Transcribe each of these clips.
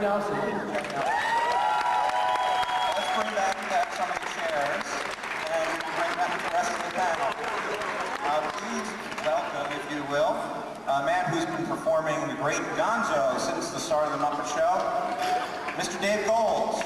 Nelson. Let's bring back some of the chairs and bring back the rest of the panel. Please welcome, if you will, a man who's been performing the great Gonzo since the start of the Muppet Show, Mr. Dave Gold.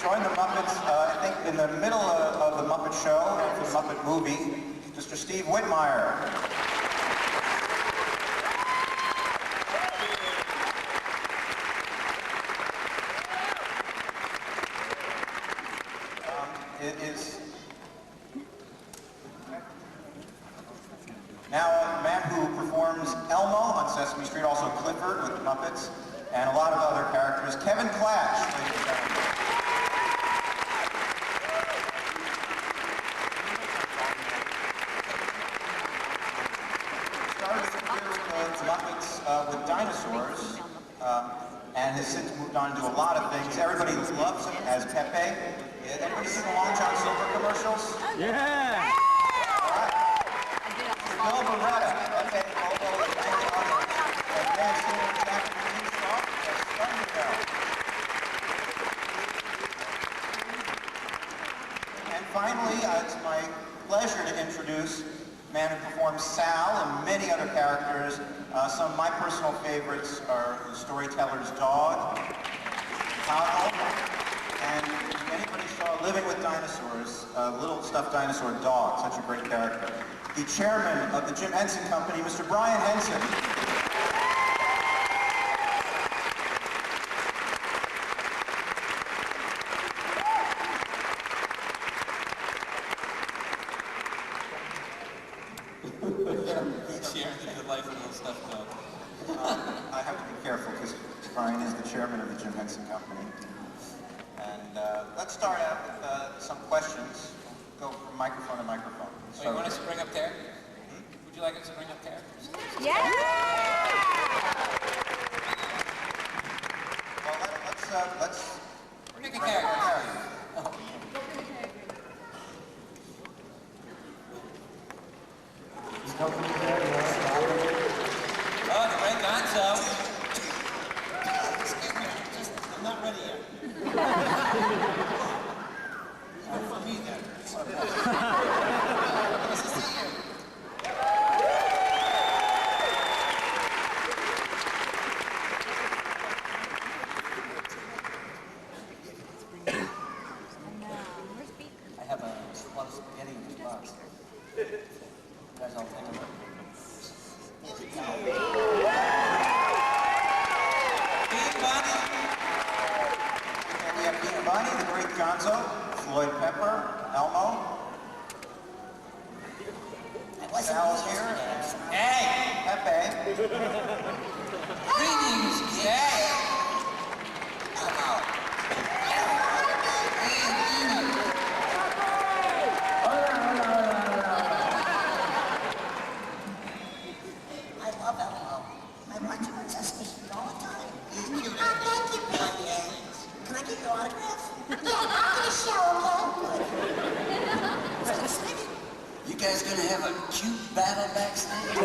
Join the Muppets, I think, in the middle of the Muppet Show, the Muppet movie, Mr. Steve Whitmire. It is now a man who performs Elmo on Sesame Street, also Clifford with the Muppets, and a lot of other characters, Kevin Clash, ladies and gentlemen. Muppets with dinosaurs, and has since moved on to a lot of things. Everybody loves him as Pepe. Anybody seen the Long John Silver commercials? Yeah! All right. Bill Beretta. Okay, and then singing back to the theme song, that's Thunderbell. And finally, it's my pleasure to introduce a man who performs Sal and many other characters. Some of my personal favorites are the storyteller's dog, Chicago, and if anybody saw Living with Dinosaurs, little stuffed dinosaur dog, such a great character. The chairman of the Jim Henson Company, Mr. Brian Henson. I have to be careful because Brian is the chairman of the Jim Henson Company. And let's start out with some questions. Go from microphone to microphone. So you want us to bring up there? Would you like us to bring up there? Yeah! Well, let's pick a character. Oh, the great Gonzo. Excuse me, I'm not ready yet. For me, then. Nice to see you. I have a lot of spaghetti in this box. You guys all think of it? And we have Peter Bunny, the great Gonzo, Floyd Pepper, Elmo. Sal's here. Hey! Pepe. Greetings, hey! Elmo. I love Elmo. I watch him on Sesame Street all the time. He's cute. Thank you, baby. Can I get your autograph? Yeah, after the show, okay? You guys gonna have a cute battle backstage?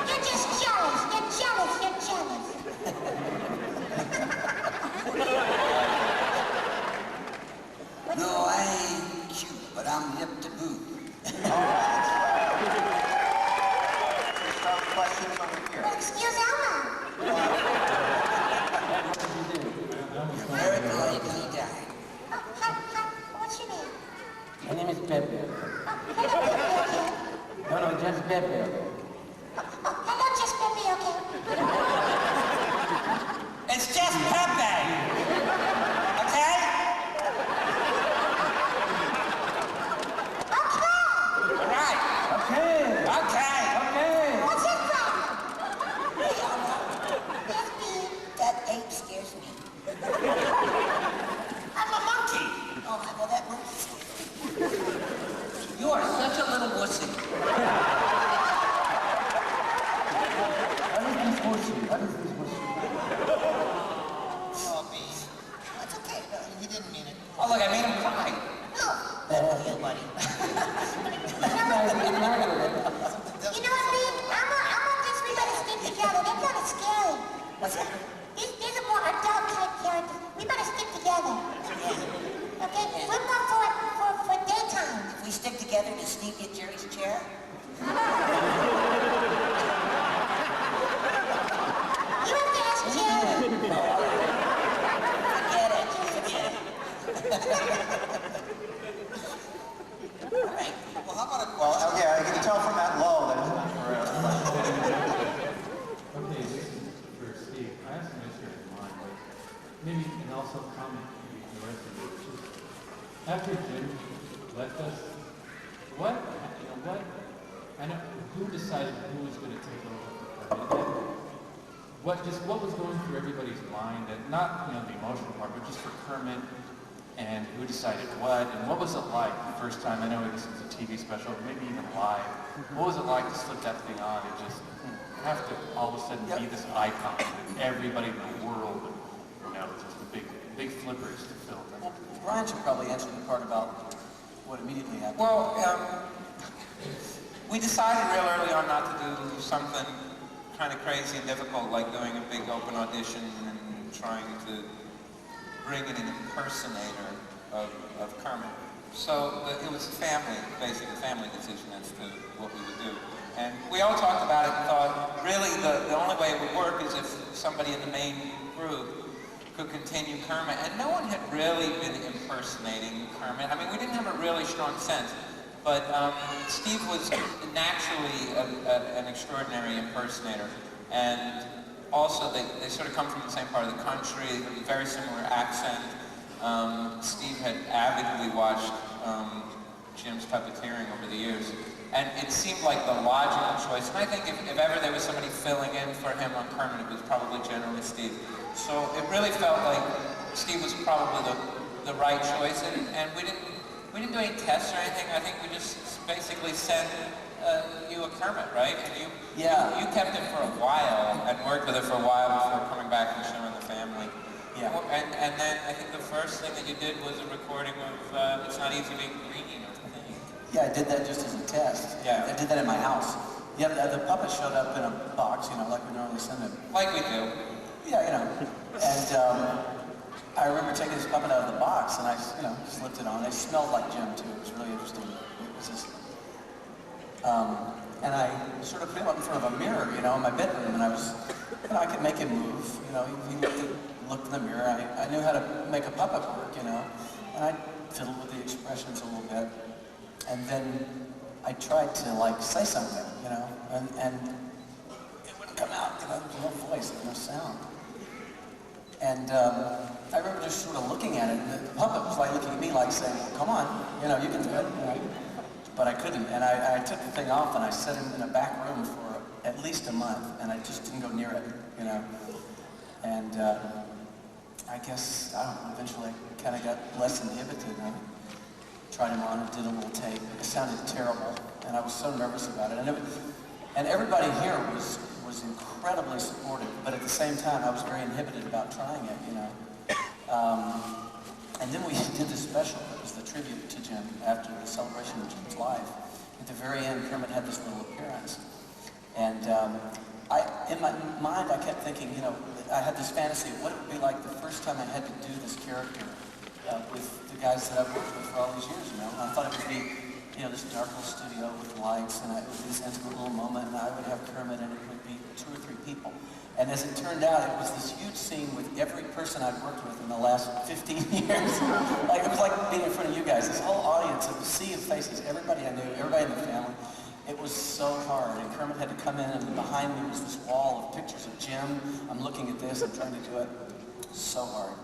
You're just jealous. You're jealous. You're jealous. No, I ain't cute, but I'm hip to boot. Let's start with questions over here. Excuse Elmo. You're very polite, little guy. What's your name? My name is Pepe. Hello, Pepe, okay? No, just Pepe. Hello, just Pepe, okay? It's just Pepe! Okay? Okay. All right. Okay. Okay. Okay. What's your problem? Hey, Elmo. Yes, Pete. That ape scares me. I'm a monkey. Oh, well, that monkey scares me. You are such a little wussy. What's that? These are more adult type characters. We better stick together. Yeah. Okay? Yeah. We're more for daytime. If we stick together, does Steve get Jerry's chair? You have to ask Jerry. Forget it. All right. Well, how about a Well, yeah, you can tell from that lull that it's Okay, this is for Steve. I have some issues in mind, but maybe you can also comment maybe the rest of it. Just after Jim left us, what, I know, who decided who was going to take over for Kermit? What was going through everybody's mind, and not, the emotional part, but just for Kermit, and who decided what, and what was it like the first time? I know this was a TV special, maybe even live. What was it like to slip that thing on and just have to all of a sudden be this icon that everybody in the world, just the big flippers to film? Well, Brian should probably answer the part about what immediately happened. Well, we decided real early on not to do something kind of crazy and difficult like doing a big open audition and trying to bring in an impersonator of Kermit. So it was basically a family decision as to what we would do. And we all talked about it and thought, really, the only way it would work is if somebody in the main group could continue Kermit. And no one had really been impersonating Kermit. I mean, we didn't have a really strong sense. But Steve was naturally an extraordinary impersonator. And also, they sort of come from the same part of the country, very similar accent. Steve had avidly watched Jim's puppeteering over the years. And it seemed like the logical choice. And I think if ever there was somebody filling in for him on Kermit, it was probably generally Steve. So it really felt like Steve was probably the right choice. And we didn't do any tests or anything. I think we just basically sent you a Kermit, right? And you kept it for a while and worked with it for a while before coming back and showing the family. Yeah. And then I think the first thing that you did was a recording of It's Not Easy Being Green or something. Yeah, I did that just as a test. Yeah. I did that in my house. Yeah, the puppet showed up in a box, like we normally send them. Like we do. Yeah, And I remember taking this puppet out of the box and I, slipped it on. It smelled like Jim too. It was really interesting. It was just, and I sort of put him up in front of a mirror, in my bedroom, and I was, I could make him move. He looked in the mirror. I knew how to make a puppet work, and I fiddled with the expressions a little bit. And then I tried to say something, and it wouldn't come out. There was no voice, there was no sound. And I remember just sort of looking at it, and the puppet was looking at me saying, well, come on, you can do it. But I couldn't, and I took the thing off and I set him in a back room for at least a month, and I just didn't go near it, And I guess, I don't know, eventually I kind of got less inhibited. I tried him on and did a little tape. It sounded terrible, and I was so nervous about it. And everybody here was incredibly supportive, but at the same time I was very inhibited about trying it, And then we did this special that was the tribute to Jim after the celebration of Jim's life. At the very end, Kermit had this little appearance. And in my mind, I kept thinking, I had this fantasy of what it would be like the first time I had to do this character with the guys that I've worked with for all these years, I thought it would be, this dark little studio with lights, and it would be this intimate little moment, and I would have Kermit, and it would be 2 or 3 people. And as it turned out, it was this huge scene with every person I'd worked with in the last 15 years. It was like being in front of you guys, this whole audience, a sea of faces, everybody I knew, everybody in the family. It was so hard, and Kermit had to come in, and behind me was this wall of pictures of Jim. I'm looking at this, I'm trying to do it. So hard.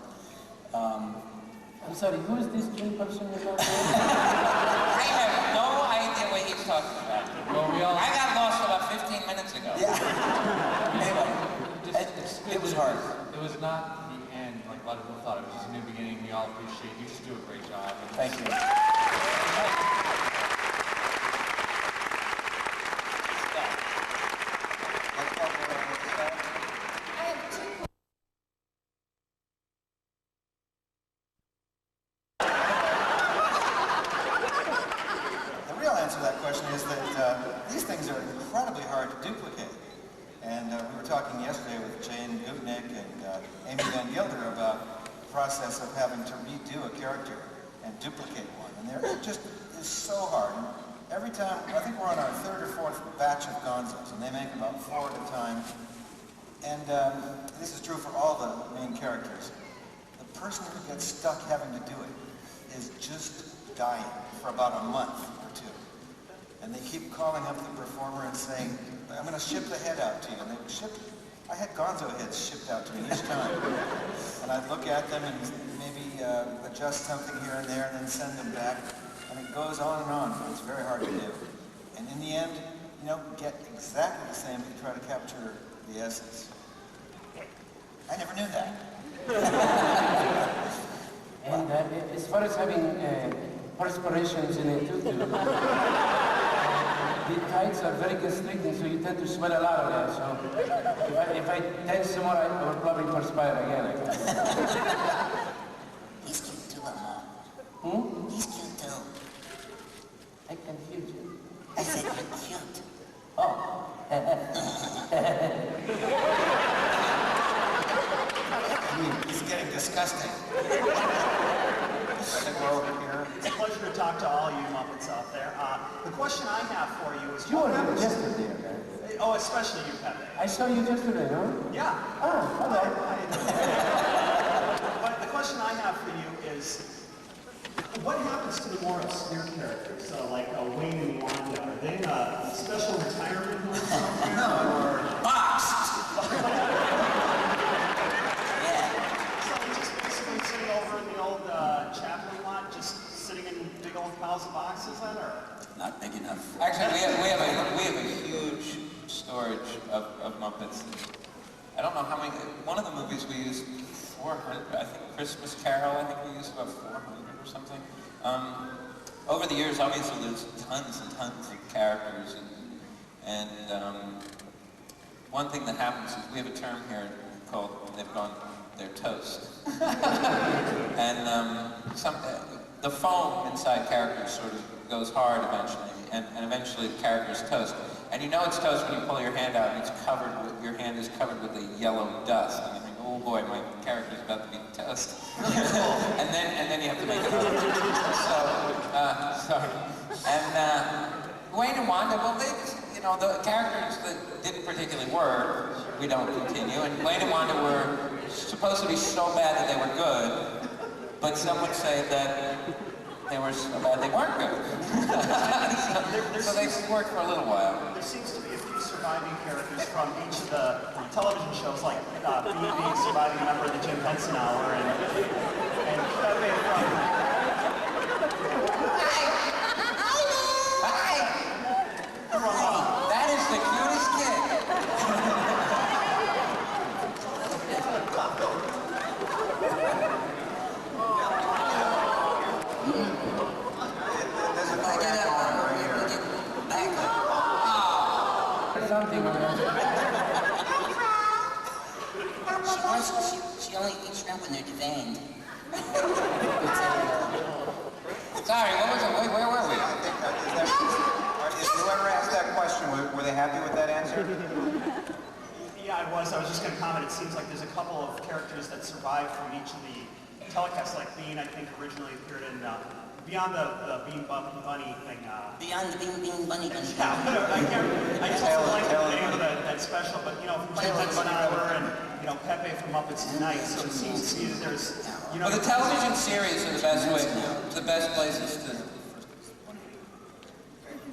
I'm sorry, who is this Jim person you're talking about? I have no idea what he's talking about. Well, I got lost about 15 minutes ago. Yeah. Anyway, it was hard. It was not the end like a lot of people thought. It was just a new beginning. We all appreciate you. Just do a great job. Thank you. The real answer to that question is that these things are incredibly hard to duplicate. And we were talking yesterday with Jane Gutnick and Amy Van Gilder about the process of having to redo a character and duplicate one. And it just is so hard. And every time, I think we're on our third or fourth batch of Gonzos, and they make about 4 at a time. And this is true for all the main characters. The person who gets stuck having to do it is just dying for about a month or 2. And they keep calling up the performer and saying, I'm going to ship the head out to you. And they would ship, I had Gonzo heads shipped out to me each time. And I'd look at them and maybe adjust something here and there and then send them back. And it goes on and on. It's very hard to do. And in the end, you don't get exactly the same if you try to capture the essence. I never knew that. And as far as having perspirations in a tutu, the tights are very constricting, so you tend to sweat a lot of that. So if I tense some more, I will probably perspire again, I guess. He's cute too, Elmo. He's cute too. I confuse you. I said you're cute. Oh. It's getting disgusting. I think we're over here. It's a pleasure to talk to all you Muppets out there. The question I have for you is... You what were here happens- yesterday, okay? Oh, especially you, Pepe. I saw you yesterday, no? Yeah. Ah, all right. But the question I have for you is, what happens to the more obscure characters? So like Wayne and Wanda, are they in a special retirement home somewhere? Or... Boxed! So they're just basically sitting over in the old Chaplin lot, just sitting in big old piles of boxes then, or? Not big enough. Actually, we have a huge storage of Muppets. I don't know how many. One of the movies we used 400. I think Christmas Carol. I think we used about 400 or something. Over the years, obviously, there's tons and tons of characters, and one thing that happens is we have a term here called they're toast, and the foam inside characters sort of goes hard eventually, and eventually the character's toast. And you know it's toast when you pull your hand out and your hand is covered with a yellow dust. And you think, oh boy, my character's about to be toast. and then you have to make it up. Sorry. And Wayne and Wanda, well, they just, the characters that didn't particularly work, we don't continue. And Wayne and Wanda were supposed to be so bad that they were good, but some would say that they were so bad they weren't good. so they worked for a little while. There seems to be a few surviving characters from each of the television shows, like being surviving member of the Jim Henson Hour, and Pepe from... That is the cutest kid. There's a crack on right here. Something like that. She only eats shrimp when they're deveined. Sorry, what was it? Where were we? I think whoever asked that question, were they happy with that answer? Yeah, I was just going to comment. It seems like there's a couple of characters that survived from each of the telecasts, like Bean, I think, originally appeared in Beyond the Bean Bunny thing. Beyond the Bean Bunny Bunny. Yeah, I just don't like the name of that special, but from Jim Henson Hour and Pepe from Muppets Tonight. So it seems to me that there's Well, the television series are the best places to.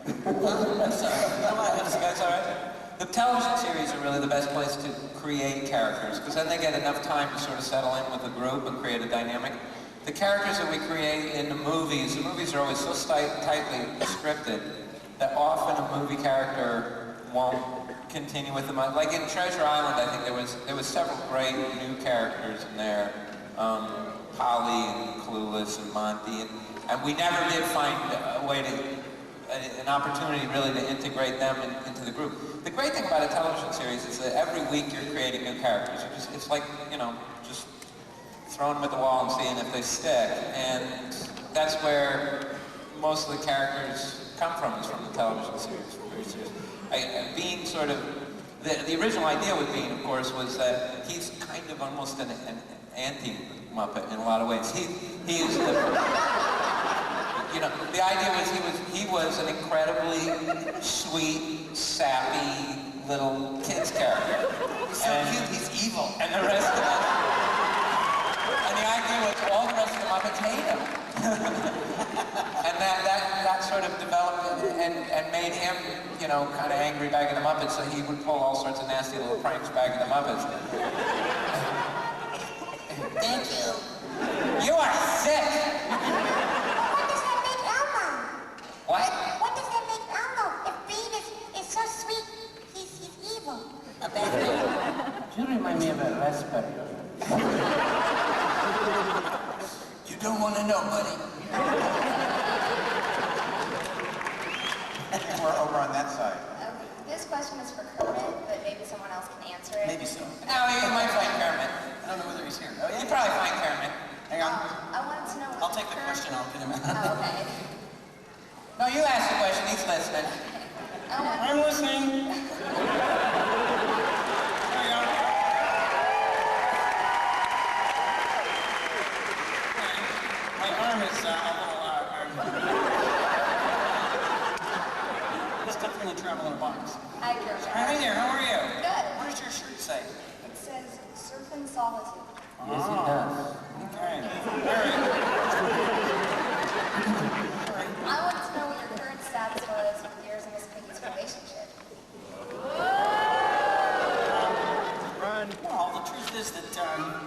I'm sorry. That's all right. The television series are really the best place to create characters, because then they get enough time to sort of settle in with the group and create a dynamic. The characters that we create in the movies are always so tightly scripted that often a movie character won't continue with them. Like in Treasure Island, I think there was several great new characters in there, Polly and Clueless and Monty, and we never did find a way an opportunity really to integrate them into the group. The great thing about a television series is that every week you're creating new characters. It's like, just throwing them at the wall and seeing if they stick. And that's where most of the characters come from, is from the television series. Being sort of the original idea with Bean, of course, was that he's kind of almost an anti-Muppet in a lot of ways. He is the, you know, the idea was he was an incredibly sweet, sappy little kid's character. He's so cute, he's evil. And the rest of us, and the idea was all the rest of the Muppets hate him. And that sort of developed and made him, you know, kind of angry back at the Muppets, so he would pull all sorts of nasty little pranks back at the Muppets. Thank you. You are sick! What does that make Elmo? What? What does that make Elmo? If Bean is so sweet, he's evil. A bad man. You remind me of a raspberry. You don't want to know, buddy. We're over on that side. This question is for Kermit, but maybe someone else can answer it. Maybe so. Oh, you might find Kermit. I don't know whether he's here. Oh, yeah. You probably find Kermit. Hang on. I wanted to know. I'll take the question, I'll get him out. Oh, okay. No, you ask the question, he's listening. I'm listening. My arm is a little, it's tough when you travel in a box. Hi, Kermit. Hi there, how are you? Good. What does your shirt say? It says Surfing Solitude. Yes, it does. Okay. I wanted to know what your current status was with yours and Miss Piggy's relationship. Well, the truth is that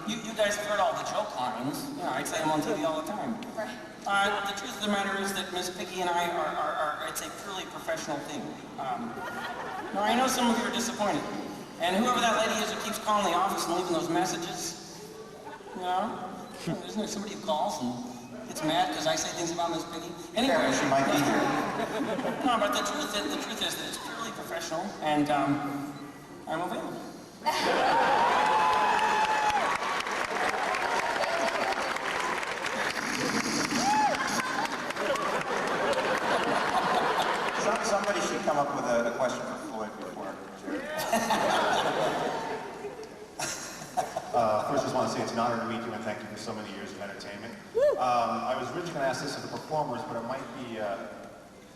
you guys have heard all the joke lines. You know, I say them on TV all the time. Right. The truth of the matter is that Miss Piggy and I are it's a purely professional thing. Now, I know some of you are disappointed. And whoever that lady is who keeps calling the office and leaving those messages, you know, isn't there somebody who calls and gets mad because I say things about Miss Piggy? Anyway, Careful, she might be here. no, but the truth is that it's purely professional, and I'm available. Somebody should come up with a question for Floyd before Jerry. First, just want to say it's an honor to meet you and thank you for so many years of entertainment. I was originally going to ask this of the performers, but it might be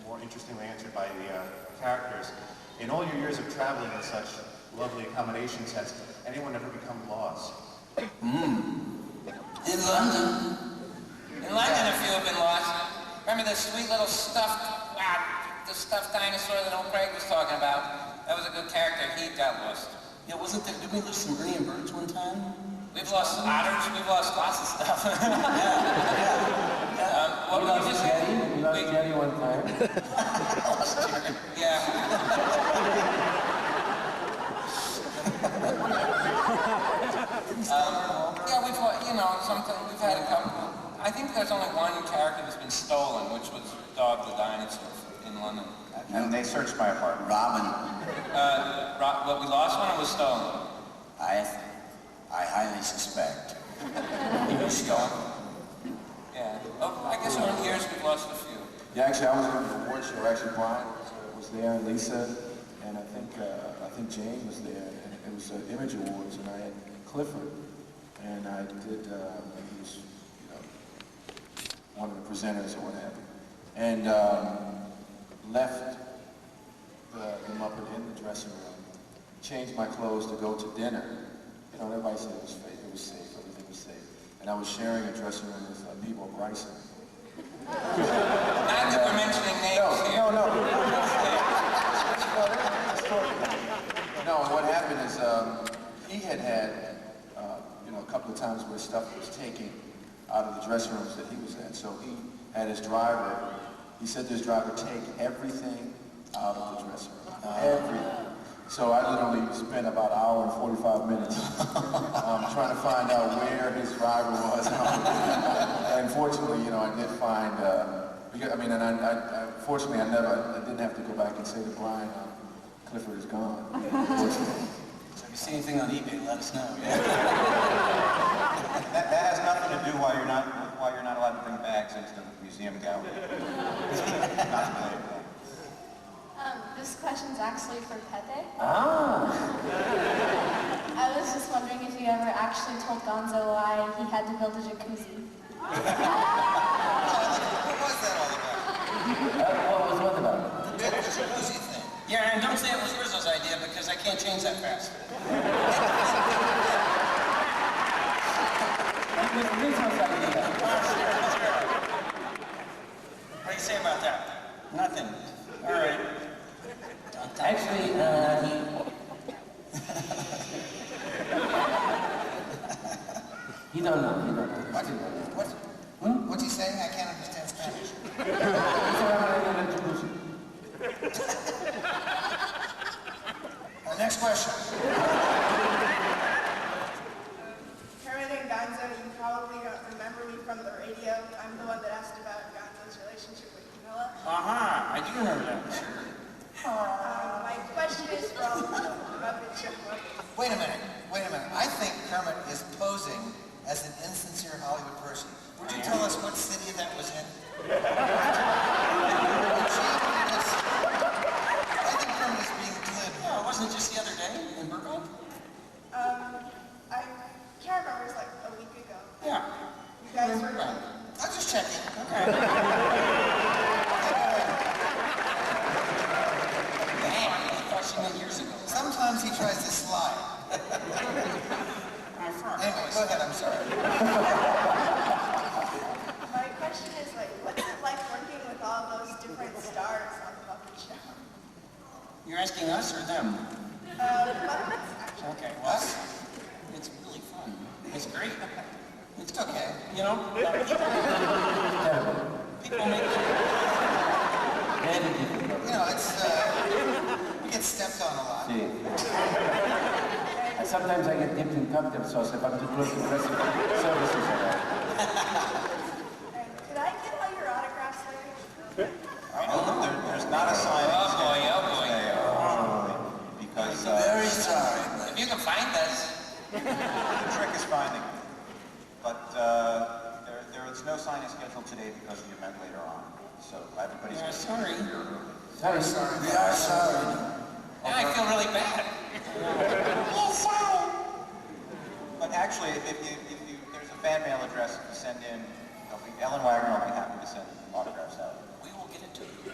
more interestingly answered by the characters. In all your years of traveling in such lovely accommodations, has anyone ever become lost? In London. In London, a few have been lost. Remember the sweet little stuffed dinosaur that old Craig was talking about? That was a good character. He got lost. Yeah, wasn't there, did we lose some Ernie and birds one time? We've lost otters. We've lost lots of stuff. What We were you lost just saying? Jerry. We lost Jerry one time. Yeah. Yeah, we've had a couple. I think there's only one character that's been stolen, which was Dog the Dinosaur in London. And they searched my apartment. Robin. What, we lost one or was stolen? I highly suspect. He was stolen. Yeah. Oh, I guess over the years we've lost a few. Yeah, actually, I was on the award show. Actually, Brian was there, and Lisa, and I think Jane was there. And it was Image Awards, and I had Clifford, and I did. He was, one of the presenters or what have you, and left the Muppet in the dressing room, changed my clothes to go to dinner. Everybody said it was safe. Everything was safe, and I was sharing a dressing room with Peebo Bryson. Not that we're mentioning names here. No, and what happened is he had a couple of times where stuff was taken out of the dressing rooms that he was at. So he had his driver, he said to his driver, take everything out of the dressing room. Everything. So I literally spent about an hour and 45 minutes trying to find out where his driver was. And fortunately, I did find, fortunately I didn't have to go back and say to Brian, Clifford is gone. So if you see anything on eBay, let us know. That has nothing to do why you're not allowed to bring bags into the museum gallery. Not related. This question's actually for Pepe. Ah. Gonzo why he had to build a jacuzzi. What was that all about? What was what about? The jacuzzi thing. Yeah, and don't say it was Rizzo's idea because I can't change that fast. It was Rizzo's idea. What do you say about that? Nothing. All right. Actually, he don't know. What's he saying? I can't understand Spanish. Next question. Kermit and Gonzo, you probably don't remember me from the radio. I'm the one that asked about Gonzo's relationship with Camilla. I do remember that. My question is from Muppet Show. Wait a minute. I think Kermit is posing as an insincere Hollywood person. Would you tell us what city that was in? I think Kermit is being glib here. Oh, wasn't it just the other day in Burbank? I can't remember. It's like a week ago. Yeah. You guys were... I'm just checking. Okay. Damn, I thought she meant years ago. Sometimes he tries to slide. Anyway, go ahead. I'm sorry. My question is, like, what's it like working with all those different stars on the Muppet Show? You're asking us or them? Muppets, actually. Okay, well, it's really fun. It's great. It's okay. You know, people make You know, it's, we get stepped on a lot. Sometimes I get dipped in cocktail sauce if I'm too close to press services. Could I get all your autographs later? There's not a sign. Oh boy. Because Very sorry. If you can find us. the trick is finding it. But there is no signing scheduled today because of the event later on. So everybody's... Yeah, sorry. Sorry. We are sorry. Now I feel really bad. But actually, if there's a fan mail address to send in, Ellen Wagner will be happy to send autographs out. We will get it to you.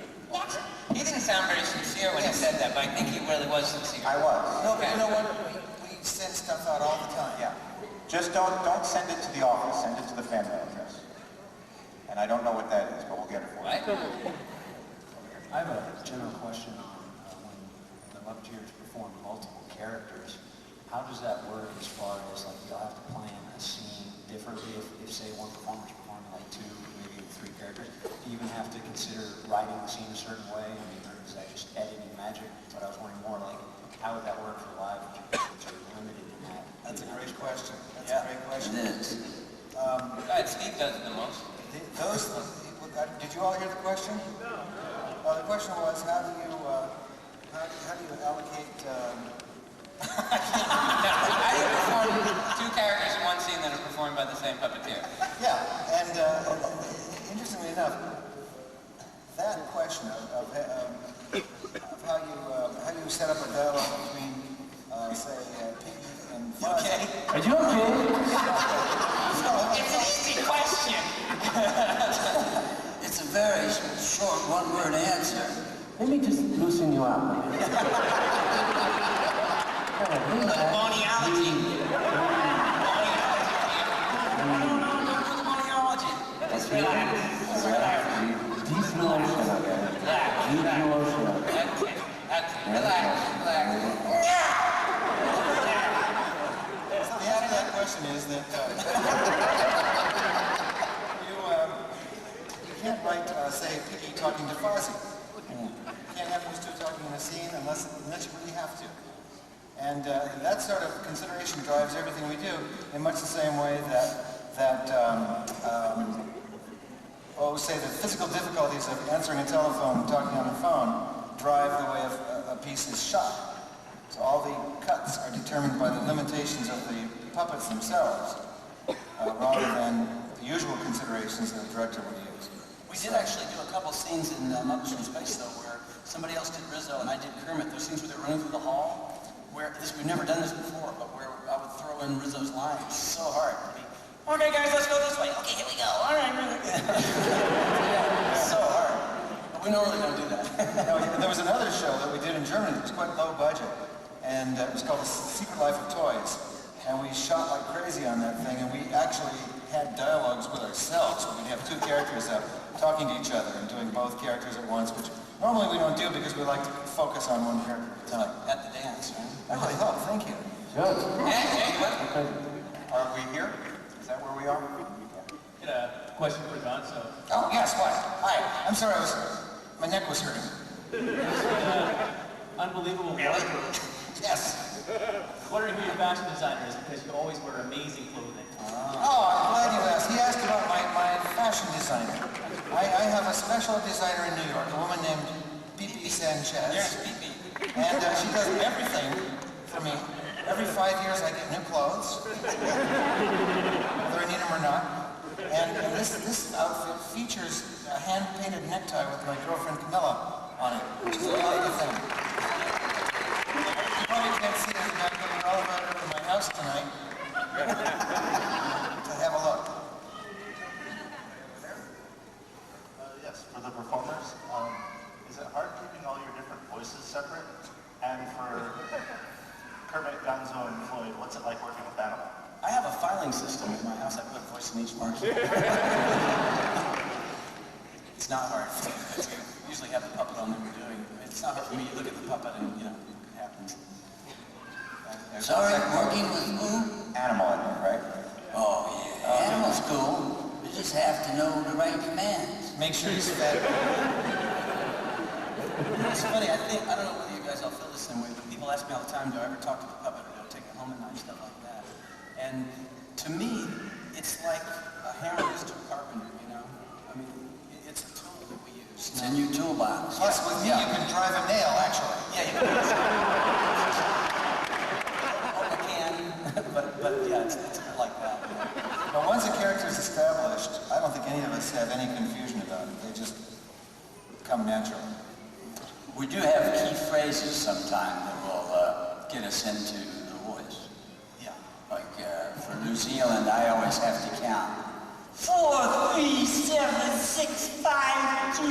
He didn't sound very sincere when he said that, but I think he really was sincere. I was. No, but you know what? We send stuff out all the time. Yeah. Just don't send it to the office. Send it to the fan mail address. And I don't know what that is, but we'll get it for you. Right? I have a general question on when the Muppeteers perform multiple characters. How does that work as far as, like, you'll have to plan a scene differently if say, one performer's performing like 2, maybe 3 characters? Do you even have to consider writing the scene a certain way? I mean, or is that just editing magic? But I was wondering more, like, how would that work for live, which are limited in that? That's a great question. That's a great question. It is. Steve does it the most. Did you all hear the question? No. The question was, how do you allocate? How do you perform 2 characters in one scene that are performed by the same puppeteer? Yeah, and interestingly enough, that question of how you set up a dialogue between, say, Piggy and Fuzz. Okay. Are you okay? It's an easy question. It's a very short one-word answer. Let me just loosen you up. Boniology. Boniology. Let's relax. Deep emotion, okay? Deep emotion. Okay. Relax. So the answer to that question is that you can't write, say, Piggy talking to Fozzie. You can't have those two talking in a scene unless you really have to. And that sort of consideration drives everything we do in much the same way say the physical difficulties of answering a telephone and talking on the phone drive the way a piece is shot. So all the cuts are determined by the limitations of the puppets themselves, rather than the usual considerations that a director would use. We did actually do a couple scenes in Muppets from Space, though, where somebody else did Rizzo and I did Kermit. Those scenes where they're running through the hall, where we've never done this before, but where I would throw run Rizzo's lines so hard. Okay, guys, let's go this way. Okay, here we go. All right. So hard. But we normally don't do that. There was another show that we did in Germany. It was quite low budget, and it was called The Secret Life of Toys. And we shot like crazy on that thing, and we actually had dialogues with ourselves. We'd have two characters up talking to each other and doing both characters at once, which normally we don't do because we like to focus on one character at a time. At the dance, right? I really hope. Thank you. Good. Are we here? Is that where we are? Get a question for Gonzo. Oh, yes, what? Hi. I'm sorry, my neck was hurting. Unbelievable. Really? Yes. Wondering who your fashion designer is because you always wear amazing clothing. Oh, I'm glad you asked. He asked about my fashion designer. I have a special designer in New York, a woman named Pipi Sanchez. Yes, Pipi. And she does everything for me. Every 5 years I get new clothes, whether I need them or not. And this outfit features a hand-painted necktie with my girlfriend Camilla on it, which is a really good thing. You probably can't see it, but we're all about it in my house tonight. To have a look. Yes, for the performers, is it hard keeping all your different voices separate? And for Kermit, Gonzo, and Floyd, what's it like working with animals? I have a filing system in my house. I put a voice in each market. It's not hard. We usually have the puppet on that we're doing. It's not hard for me. You look at the puppet and, it happens. Sorry, working with who? Animal, I mean, right? Oh, yeah. Animal's cool. You just have to know the right commands. Make sure he's fed. It's funny, I don't know whether you guys all feel the same way, but people ask me all the time, do I ever talk to the puppet or do I take it home at night, stuff like that. And to me, it's like a hammer is to a carpenter, I mean, it's a tool that we use. It's in your toolbox. Plus, with me, you can drive a nail, actually. Yeah, you can. I can, but yeah, it's a bit like that. But once a character is established, I don't think any of us have any confusion about it. They just come naturally. We do have key phrases sometimes that will get us into the voice. Yeah. Like for New Zealand, I always have to count 4, 3, 7, 6, 5, 2,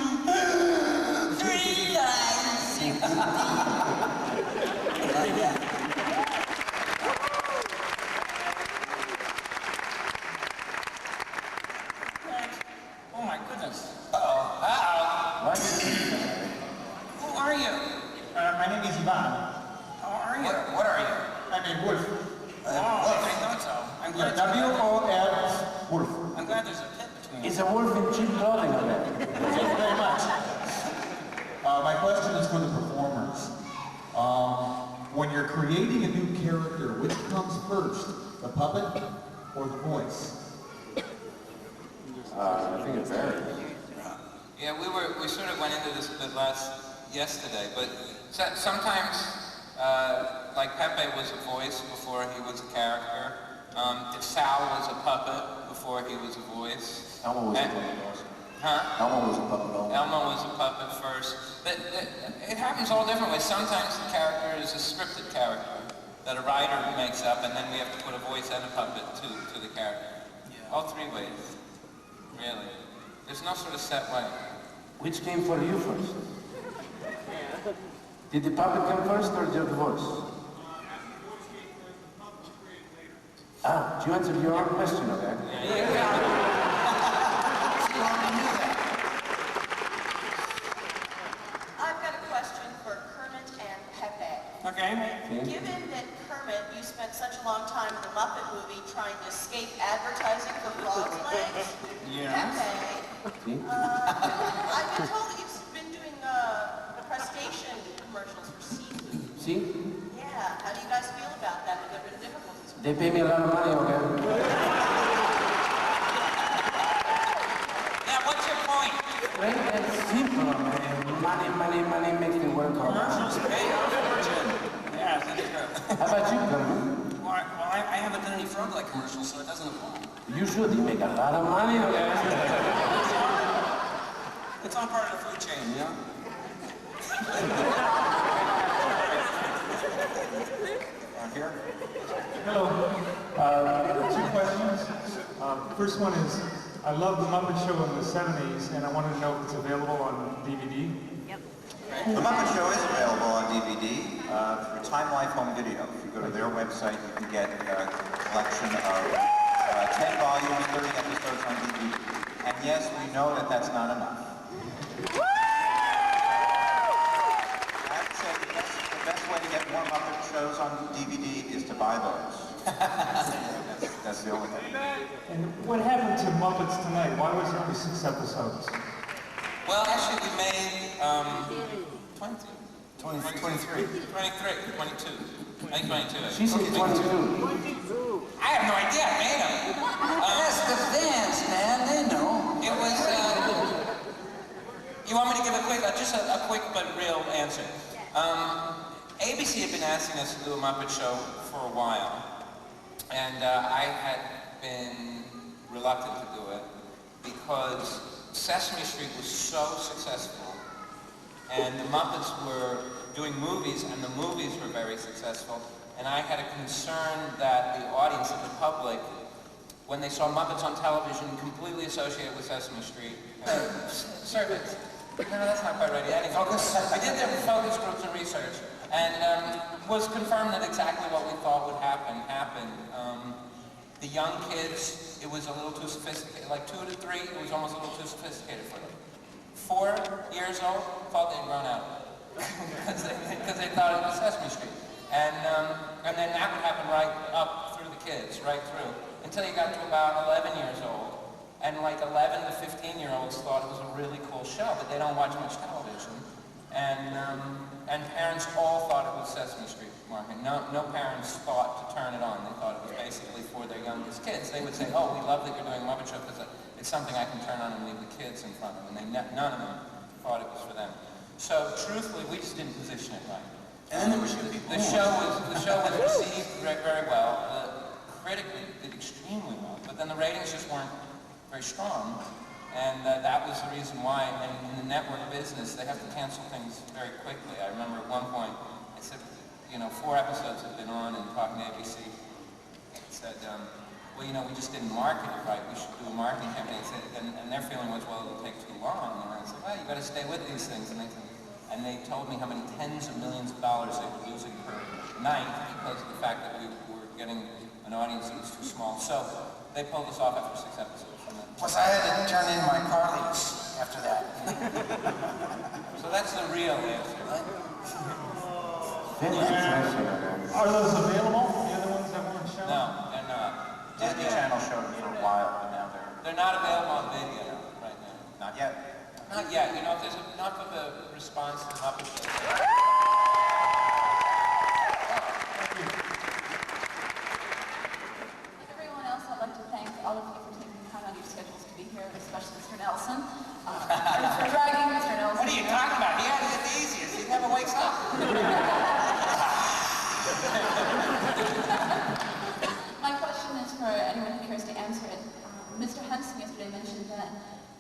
3, 9, 6. Like that. Oh my goodness. What? Who are you? My name is Ivan. How are you? What are you? I'm a wolf. I thought so. I'm glad, W-O-L, wolf. I'm glad there's a pit between us. It's a wolf in cheap clothing on that. Thank you very much. My question is for the performers. When you're creating a new character, which comes first, the puppet or the voice? I think it varies. Yeah, we sort of went into this a bit yesterday, but sometimes, like Pepe was a voice before he was a character. Sal was a puppet before he was a voice. Elmo was a puppet also. Huh? Elmo was a puppet also. Elmo was a puppet first. But it happens all different ways. Sometimes the character is a scripted character that a writer makes up, and then we have to put a voice and a puppet to the character. Yeah. All three ways, really. There's no sort of set way. Which came for you first? Did the puppet come first or the voice? Ah, you answered your own question, okay? I've got a question for Kermit and Pepe. Okay. Given that Kermit, you spent such a long time in the Muppet movie trying to escape advertising for frog's legs. Yes. Pepe, I've been told that you've been doing crustacean commercials for seafood. See? Yeah, how do you guys feel about that? Have there been difficulties? They pay me a lot of money, okay? Yeah, what's your point? Well, it's simple, man. Money makes the world go Commercials round. pay a fortune. Yeah, that's true. How about you, Kermit? Well, I haven't done any frog-like commercials, so it doesn't apply. You should. You make a lot of money, okay? It's all part of the food chain, Here? Hello. first one is, I love the Muppet Show in the 70s, and I wanted to know if it's available on DVD. The Muppet Show is available on DVD through Time Life Home Video. If you go to their website, you can get a collection of 10 volumes, 30 episodes on DVD. And yes, we know that that's not enough. I have to say, the best way to get more Muppet shows on DVD is to buy those. That's the only thing. And what happened to Muppets Tonight? Why was there only 6 episodes? Well, actually, we made 23. I think 22. She said 22. I have no idea. I made them. Ask the fans, man. They know. It was. You want me to give a quick, just a quick but real answer? ABC had been asking us to do a Muppet Show for a while, and I had been reluctant to do it because Sesame Street was so successful, and the Muppets were doing movies, and the movies were very successful, and I had a concern that the audience and the public, when they saw Muppets on television completely associated with Sesame Street, servants. No, that's not quite right. Anyway, I did their focus groups and research, and was confirmed that exactly what we thought would happen happened. The young kids, it was a little too sophisticated, like 2 to 3, it was almost a little too sophisticated for them. 4 years old, thought they'd run out, because they thought it was Sesame Street. And then that would happen right up through the kids, right through, until you got to about 11 years old. And like 11 to 15-year-olds thought it was a really cool show, but they don't watch much television. And parents all thought it was Sesame Street marketing. No parents thought to turn it on. They thought it was basically for their youngest kids. They would say, oh, we love that you're doing a Muppet Show because it's something I can turn on and leave the kids in front of. And none of them thought it was for them. So truthfully, we just didn't position it right. And then there was the show was received very well. Critically, did extremely well. But then the ratings just weren't very strong, and that was the reason why. And in the network business, they have to cancel things very quickly. I remember at one point, I said, 4 episodes had been on, and talking to ABC, I said, well, we just didn't market it right. We should do a marketing campaign. And their feeling was, well, it'll take too long. And I said, well, you got to stay with these things. And they told me how many tens of millions of dollars they were losing per night because of the fact that we were getting an audience that was too small. So they pulled us off after 6 episodes. Plus, I had to turn in my car lease after that. So that's the real answer. Are those available? The other ones that weren't shown? No, they're not. Disney Channel showed them for a while, but now they're not available on video right now. not yet. Not yet. If there's enough of a response to the Muppet Show. Everyone else, I'd like to thank all of you for taking time out of your schedules to be here, especially Mr. Nelson. For dragging Mr. Nelson. What are you talking about? He has it the easiest. He never wakes up. My question is for anyone who cares to answer it. Mr. Henson yesterday mentioned that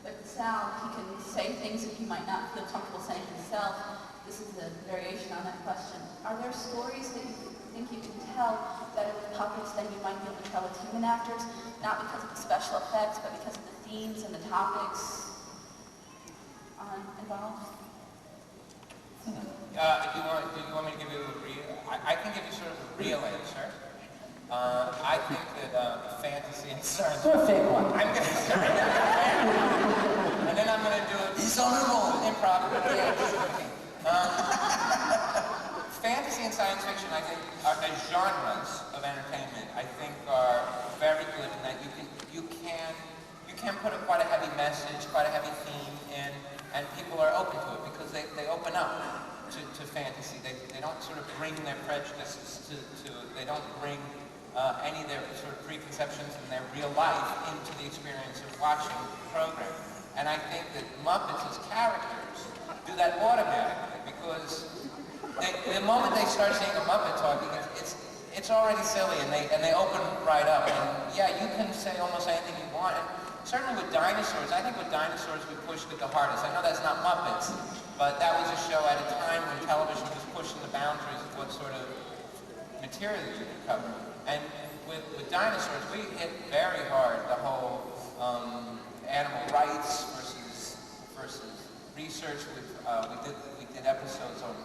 with Sal, he can say things that he might not feel comfortable saying himself. This is a variation on that question. Are there stories that you think you can tell better with puppets than you might be able to tell with human actors? Not because of the special effects, but because of the themes and the topics involved? Do you want me to give you a real? I can give you sort of a real answer. I think that fantasy and science. Do a fake one. I'm going to start. And then I'm going to do it. He's on a roll. Improv. Fantasy and science fiction, I think, are as genres of entertainment. I think are very good in that you can put quite a heavy message, quite a heavy theme in, and people are open to it because they open up to fantasy. They don't sort of bring their prejudices to they don't bring any of their sort of preconceptions in their real life into the experience of watching the program. And I think that Muppets as characters do that automatically because the moment they start seeing a Muppet talking, it's already silly and they open right up. And yeah, you can say almost anything you want. And certainly with dinosaurs, I think with dinosaurs we pushed it the hardest. I know that's not Muppets, but that was a show at a time when television was pushing the boundaries of what sort of material you could cover. And with dinosaurs, we hit very hard the whole animal rights versus research. We did episodes on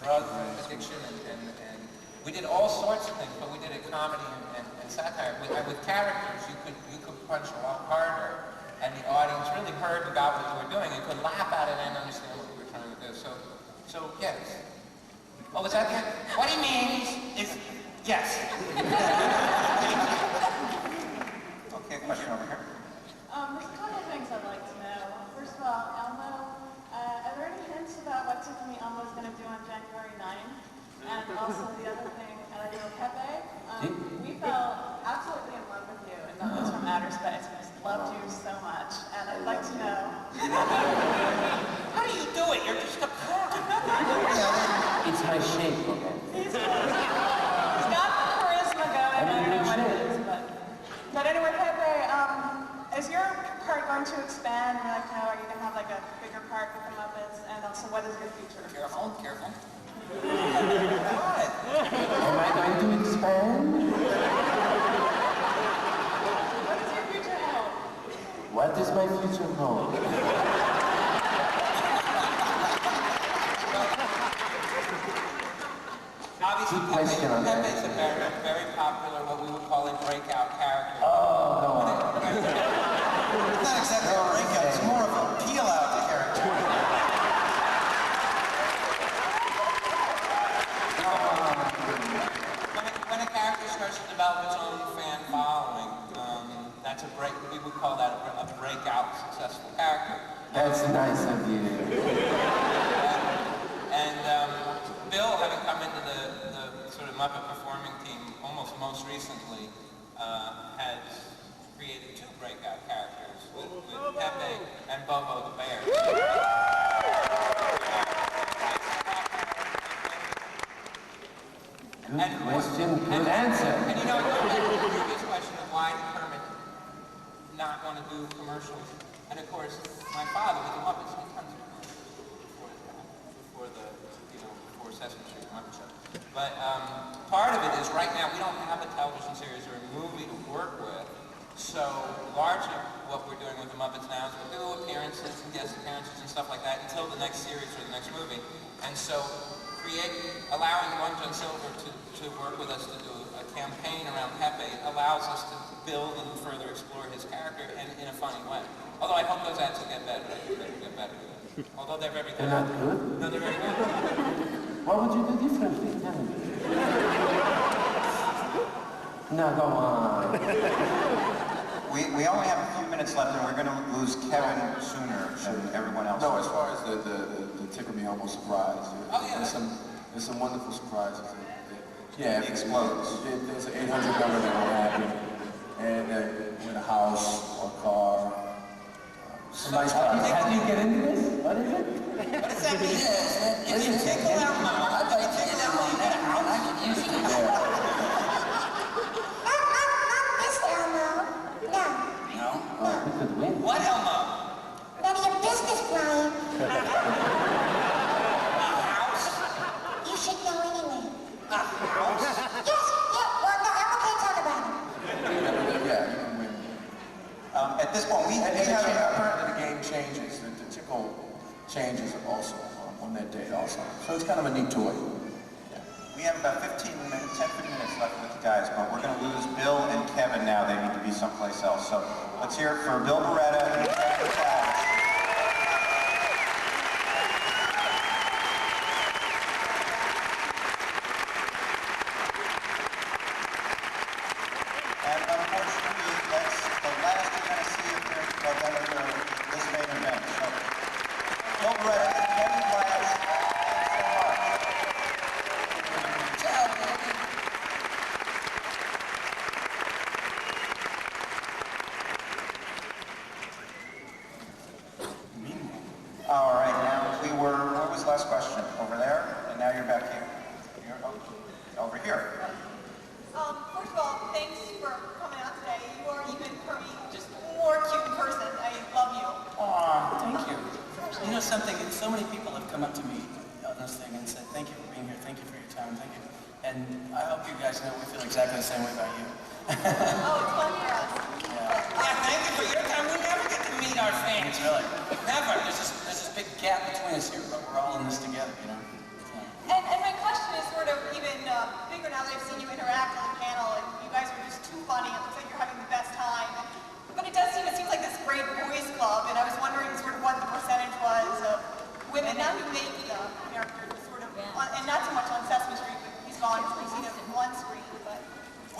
drug addiction and we did all sorts of things, but we did a comedy and satire. With characters, you could punch a lot harder, and the audience really heard about what you were doing and could laugh at it and understand what we were trying to do. So yes. Oh, was that the end? What he means is yes. Okay, question over here. There's a couple of things I'd like to know. First of all, Elmo, are there any hints about what Tiffany Elmo's going to do on January 9th? And also the other thing, Pepe, we fell absolutely in love with you in Muppets from Outer Space. We just loved you so much. And I'd like to know... How do you do it? You're just a clown. It's my shape, okay? He's got the charisma going. I don't know what it is, but anyway, Pepe, is your part going to expand? We'd like to know, are you going to have like a bigger part with the Muppets? And also, what is your future? Careful, careful. Am I going to expand? What does your future hold? What does my future hold? Obviously, Good question on that. Pepe's a very, very popular, what we would call a breakout character. Oh, go on. It's not exactly a breakout, it's more of a peel-out character. When a character starts to develop its own fan following, we would call that a breakout successful character. That's nice of you. And Bill, having come into the sort of Muppet performing team almost most recently, has created two breakout characters with Pepe and Bobo the Bear. Good question, good answer. And you know, going back to the previous question of why did Kermit not want to do commercials? And of course, my father with the Muppets did tons of commercials before Sesame Street Muppet Show. But part of it is right now we don't have a television series or a movie to work with. So largely what we're doing with the Muppets now is we'll do appearances and guest appearances and stuff like that until the next series or the next movie. And so allowing One John Silver to work with us to do a campaign around Pepe allows us to build and further explore his character and in a funny way. Although I hope those ads will get better. I think they will get better. Although they're very good. They're not good? No, they're very good. What would you do differently? Tell me. No, go on. We only have a few minutes left, and we're going to lose Kevin sooner than everyone else. No, as far as the Tickle Me Elmo surprise, there's some wonderful surprises. It explodes. There's an 800 number that will happen, and with a house or a car. Some nice prizes. How do you get into this? What is it? What does that mean? If you tickle Elmo, you tickle Elmo, you get a house. I can use it. Mr. Elmo. No. No? Oh, we could win. What Elmo? None of your business, Brian. A house? You should know anyway. A house? Yes, well, no, Elmo can't talk about it. Yeah, you can win. At this point, apparently the game changes. The tickle changes also on that day also. So it's kind of a neat toy. we have about 10, 15 minutes left with the guys, but we're going to lose Bill and Kevin now. They need to be someplace else. So let's hear it for Bill Beretta and Kevin Taz. And unfortunately, that's the last we're going to see of this main event. So, Bill Beretta and Kevin Taz, Ciao, baby. all right, now what was the last question? Over there, and now you're back here. Over here. First of all, thanks for coming out today. You are even just more cute in person. I love you. Aw, thank you. You know something, so many people have come up to me on this thing and said, thank you for being here, thank you for your time, thank you. And I hope you guys know we feel exactly the same way about you. Oh, it's fun for us. Yeah, thank you for your time. We never get to meet our fans. Really. Never. There's this big gap between us here, but we're all in this together, you know? And my question is sort of even bigger now that I've seen you interact on the panel, and you guys are just too funny. It looks like you're having the best time. But it seems like this great boys club, and I was wondering sort of what the percentage was of women now who make the character, sort of, and not so much on Sesame Street, but he's gone, we've seen it on screen, but...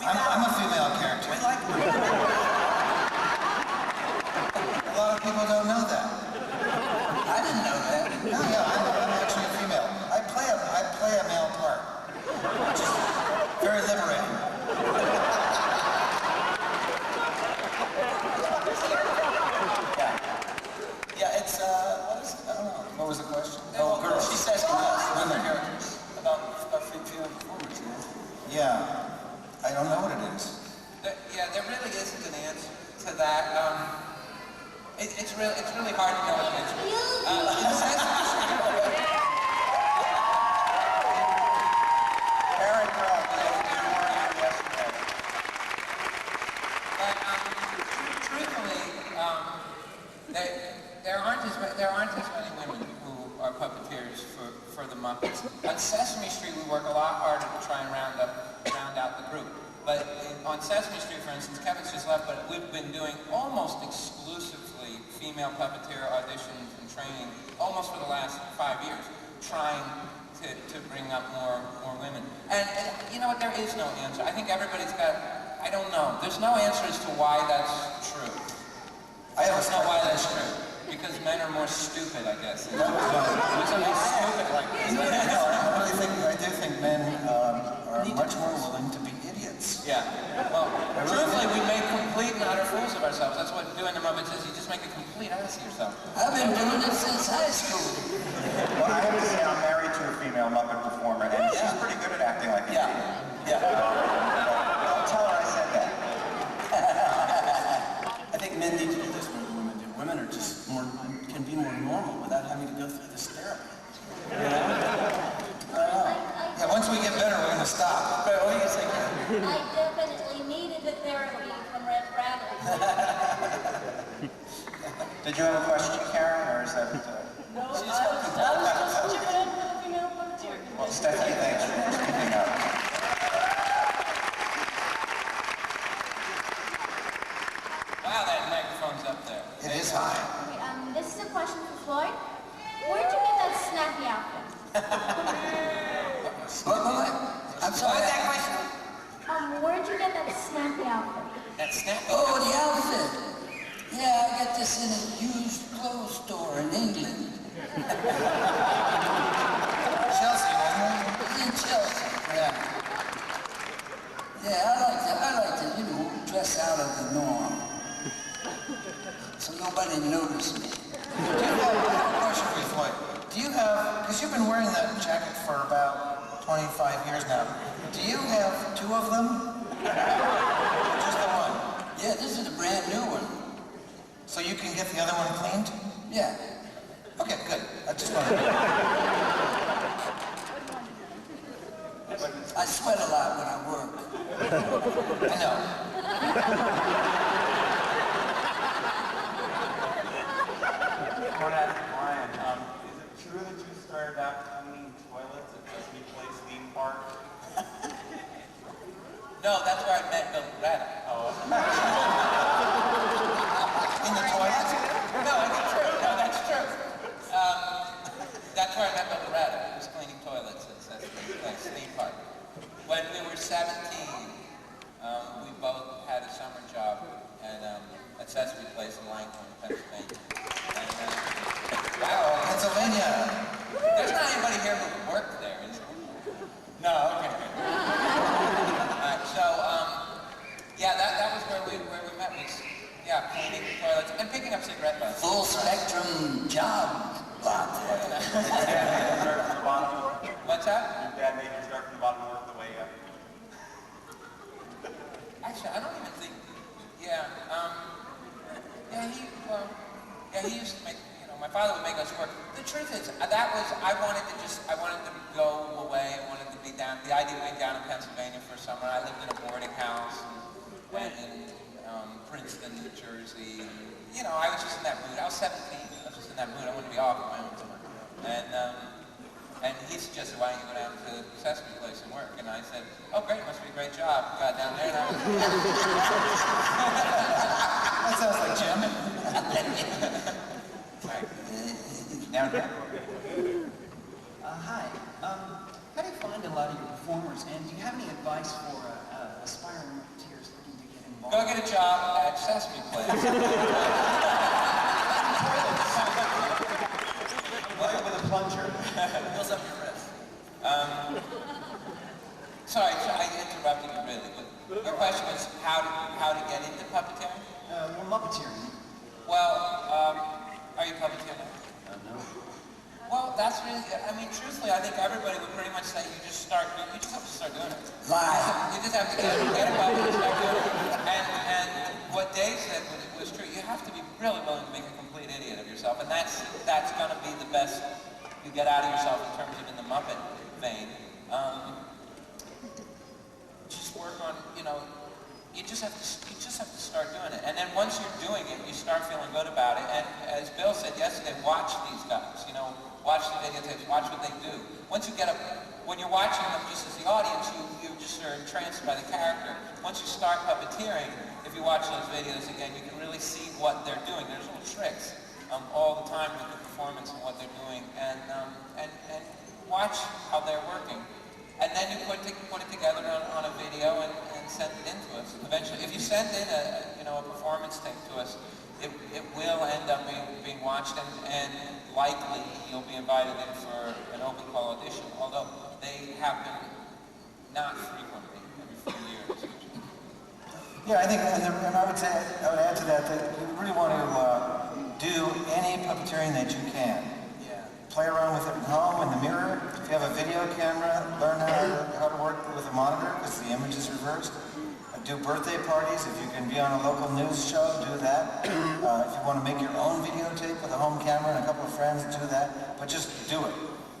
I'm a female character. We like them. A lot of people don't know that. I didn't know that. No, yeah, I'm actually a female. I play a male part, which is very liberating. Yeah, it's, I don't know. What was the question? Oh, girls. She's asking us, women characters, about female performers, you know? Yeah, I don't know what it is. There really isn't an answer to that. It's really hard to know an answer. Karen Brown, you were here yesterday. But truthfully, there aren't as many women who are puppeteers for the Muppets. On Sesame Street, we work a lot harder to try and round out the group. But on Sesame Street, for instance, Kevin's just left, but we've been doing almost exclusively female puppeteer auditions and training almost for the last 5 years, trying to bring up more women. And you know what, there is no answer. I think everybody's got, I don't know. There's no answer as to why that's true. I don't know why that's true. Because men are more stupid, I guess. There's something stupid like this. I do think men are much more willing to be idiots. Yeah. Well, truthfully, we make complete and utter fools of ourselves. That's what doing the Muppets is. You just make a complete ass of yourself. I've been doing it since high school. Well, I have to say I'm married to a female Muppet performer, and she's pretty good at acting like an idiot. Don't tell her I said that. I think men need to do this more than women do. Women are just can be more normal without having to go through this therapy. Yeah, once we get better, we're going to stop. But what do you think? I definitely needed the therapy from Red Bradley. Did you have a question, Karen, or is that... No, I was just chipping in for the female puppeteer. Well, Stephanie, thanks for speaking up. Wow, that microphone's up there. It is high. Okay, this is a question for Floyd. Where'd you get that snappy outfit? I'm sorry, that question? Where'd you get that snappy outfit? That snappy. Oh, the outfit. Yeah, I got this in a used clothes store in England. Chelsea, wasn't it? It's in Chelsea. Yeah, I like to, you know, dress out of the norm. So nobody noticed me. Do you have a question for you, Floyd? Do you have, because you've been wearing that jacket for about 25 years now, do you have two of them? Or just the one? Yeah, this is a brand new one. So you can get the other one cleaned? Yeah. Okay, good. I just wanted to... I sweat a lot when I work. I know. I want to ask Brian, is it true that you started out cleaning toilets at Sesame Place theme park? No, that's where I met Bill Radda. In the toilet? No, it's true. No, that's true. That's where I met Bill Radda. He was cleaning toilets at Sesame Place theme park. When we were 17, we both had a summer job at Sesame Place in Langhorne, Pennsylvania. Wow, Pennsylvania. There's not anybody here who worked there, is there? No, okay. Yeah, that was where we met. Was cleaning toilets and picking up cigarette butts. Full spectrum job lot there. What's that? Your dad made you start from the bottom and work the way up. Actually, I don't even think. He used to make. My father would make us work. The truth is, I wanted to go away. I wanted to be down the idea of being down in Pennsylvania for a summer, I lived in a boarding house in Princeton, New Jersey. And, I was just in that mood. I was 17. I was just in that mood. I wanted to be off on my own time. And he suggested, why don't you go down to Sesame Place and work? And I said, oh, great, must be a great job. Got down there and I was... That sounds like Jim. Down there? Hi. How do you find a lot of your performers, and do you have any advice for aspiring Muppeteers looking to get involved? Go get a job at Sesame Place. With a plunger. Fills up your wrist. Sorry, I interrupted you really, but your question was how to get into puppeteering? Well, Muppeteering. Well, are you puppeteering? No. Well, that's really, truthfully, I think everybody would pretty much say you just have to start doing it. Lie. You just have to get a puppet and start doing it. And what Dave said was true. You have to be really willing to make a complete idiot of yourself, and that's going to be the best you get out of yourself in terms of in the Muppet vein. Just work on, you just have to start doing it. And then once you're doing it, you start feeling good about it. And as Bill said yesterday, watch these guys, watch the videotapes, watch what they do. Once you get up, when you're watching them just as the audience, you just are entranced by the character. Once you start puppeteering, if you watch those videos again, you can really see what they're doing. There's little tricks all the time with the performance and what they're doing, and watch how they're working. And then you put it together on a video and send it in to us. Eventually, if you send in a performance tape to us, it will end up being watched, and likely you'll be invited in for an open call audition, although they happen not frequently, every few years. Yeah, I think, and I would add to that you really want to do any puppeteering that you can. Yeah. Play around with it at home in the mirror. If you have a video camera, learn how to work with a monitor because the image is reversed. Do birthday parties. If you can be on a local news show, do that. If you want to make your own videotape with a home camera and a couple of friends, do that. But just do it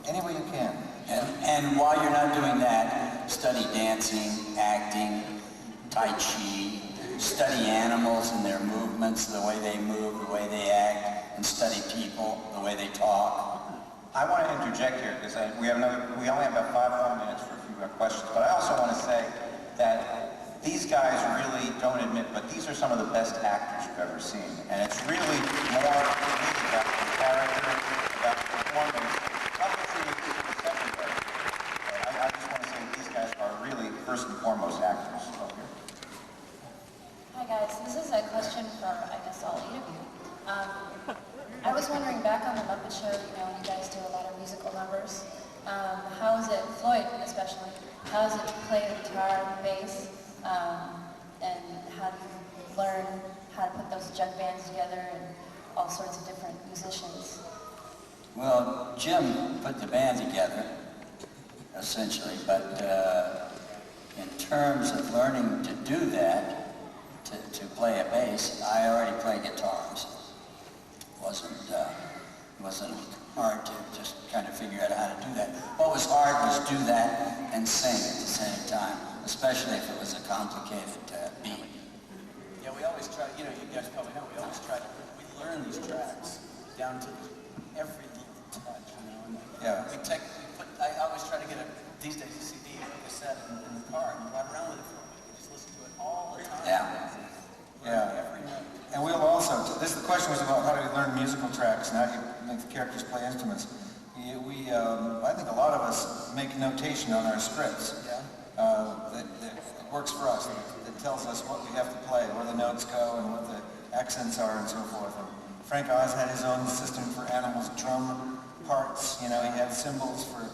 any way you can. And while you're not doing that, study dancing, acting, Tai Chi, study animals and their movements, the way they move, the way they act, and study people, the way they talk. I want to interject here because we only have about 5 more minutes for a few questions, but I also want to say that these guys really don't admit, but these are some of the best actors you've ever seen. And it's really more about the character, about the performance. Puppetry is secondary. I just want to say these guys are really, first and foremost, actors. Hi guys, this is a question for, I guess, all 8 of you. I was wondering, back on the Muppet Show, when you guys do a lot of musical numbers, how is it, Floyd especially, how is it to play the guitar and bass? And how do you learn how to put those jug bands together and all sorts of different musicians? Well, Jim put the band together, essentially, but in terms of learning to do that, to play a bass, I already play guitars. It wasn't hard to just kind of figure out how to do that. What was hard was do that and sing at the same time, especially if it was a complicated beat. Yeah, we always try, you guys probably know, we learn these tracks down to every little touch, and I always try to get these days a CD or a cassette in the car and ride around with it for a week and just listen to it all the time. Yeah. Every note. And we'll also, the question was about how do we learn musical tracks and how do you make the characters play instruments. I think a lot of us make notation on our scripts. That works for us. That tells us what we have to play, where the notes go, and what the accents are, and so forth. And Frank Oz had his own system for animals' drum parts. He had cymbals for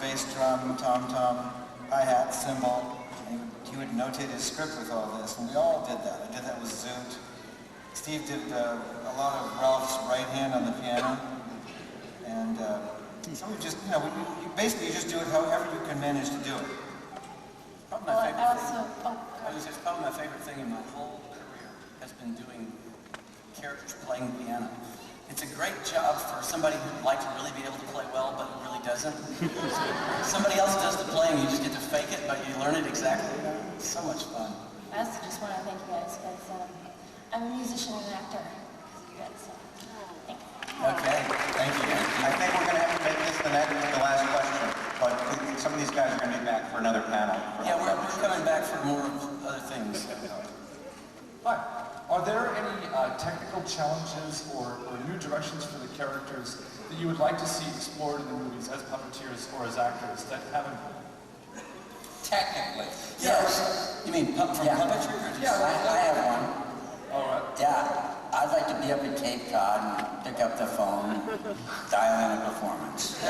bass drum, tom-tom, hi-hat, cymbal. And he would notate his script with all this, and we all did that. I did that with Zoot. Steve did a lot of Ralph's right hand on the piano. And so we just, basically you just do it however you can manage to do it. Probably my probably my favorite thing in my whole career has been doing characters playing the piano. It's a great job for somebody who'd like to really be able to play well, but really doesn't. Somebody else does the playing, you just get to fake it, but you learn it exactly. It's so much fun. I also just want to thank you guys because I'm a musician and an actor. You guys, thank you. Okay, thank you. I think we're going to have to make this the last question, but some of these guys are going to be back for another panel. Yeah, we're coming back for more other things. Hi. Are there any technical challenges or new directions for the characters that you would like to see explored in the movies as puppeteers or as actors that haven't been? Technically. Yes. You mean from puppetry or just? Yeah, I have one. All right. Yeah, I'd like to be up at Cape Cod and pick up the phone and dial in a performance.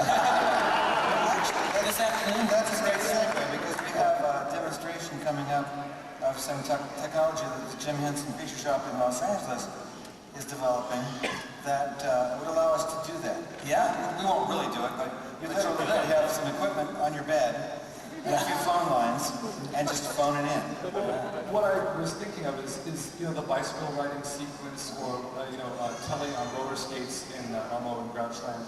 This afternoon? That's a great segue because we have a demonstration coming up of some technology that the Jim Henson Feature Shop in Los Angeles is developing that would allow us to do that. Yeah. We won't really do it, but you literally could have some equipment on your bed and a few phone lines and just phone it in. What I was thinking of is the bicycle riding sequence or Telly on roller skates in Elmo and Grouchland.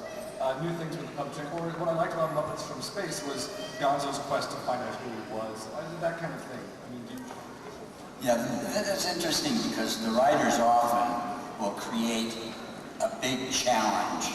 New things with the puppetry. Or what I liked about Muppets from Space was Gonzo's quest to find out who he was. That kind of thing. I mean, Yeah, that's interesting because the writers often will create a big challenge